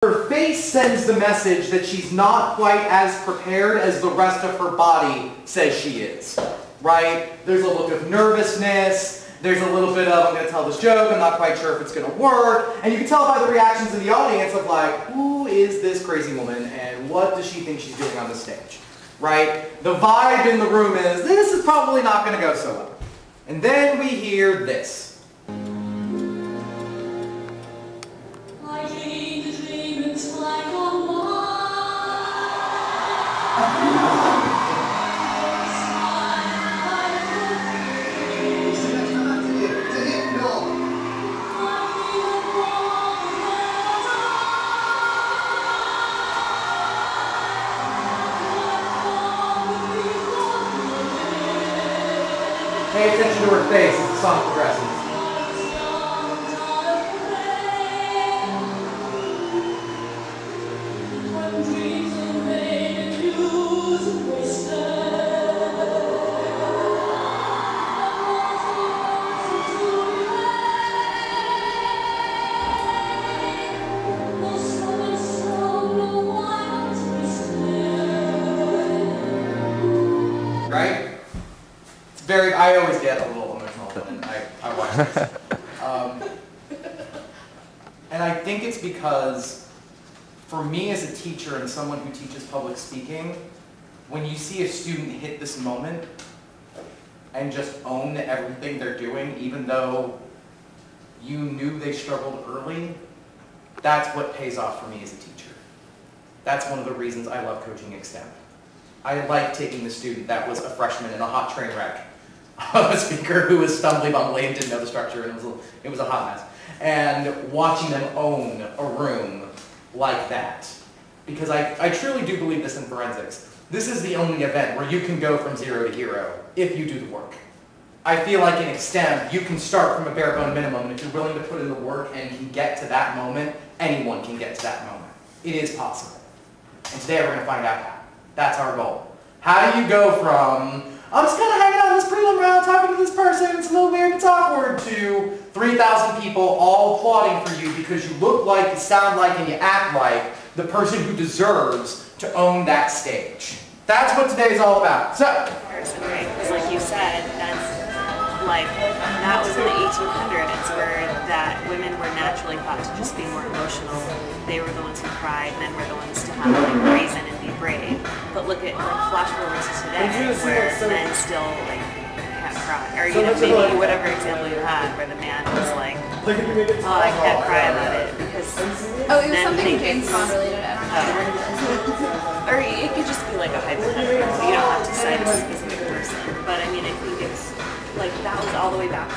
Her face sends the message that she's not quite as prepared as the rest of her body says she is, right? There's a look of nervousness, there's a little bit of, I'm going to tell this joke, I'm not quite sure if it's going to work, and you can tell by the reactions in the audience of like, who is this crazy woman and what does she think she's doing on the stage, right? The vibe in the room is, this is probably not going to go so well. And then we hear this. Pay attention to her face as the song progresses. Right? I always get a little emotional when I watch this. And I think it's because, for me as a teacher and someone who teaches public speaking, when you see a student hit this moment and just own everything they're doing, even though you knew they struggled early, that's what pays off for me as a teacher. That's one of the reasons I love coaching Extemp. I like taking the student that was a freshman in a hot train wreck of a speaker who was stumbly bumbly and didn't know the structure, and it was a hot mess, and watching them own a room like that. Because I truly do believe this in forensics. This is the only event where you can go from 0 to hero if you do the work. I feel like in Extemp, you can start from a bare bone minimum, and if you're willing to put in the work and can get to that moment, anyone can get to that moment. It is possible. And today we're going to find out how. That's our goal. How do you go from, I'm just kind of hanging out in this prelim round talking to this person, it's a little weird, it's awkward, to 3,000 people all applauding for you because you look like, you sound like, and you act like the person who deserves to own that stage. That's what today is all about. So, because like you said, that was in the 1800s where that women were naturally thought to just be more emotional. They were the ones who cried, men were the ones to have reason and be brave. But look at flash forward to today where men still can't cry. Or maybe whatever example you had where the man was like, oh, I can't cry about it because it was something James Bond related. I don't know. Or it could just be like a hypothetical. You don't have to cite a specific person. But I mean, I think it's that was all the way back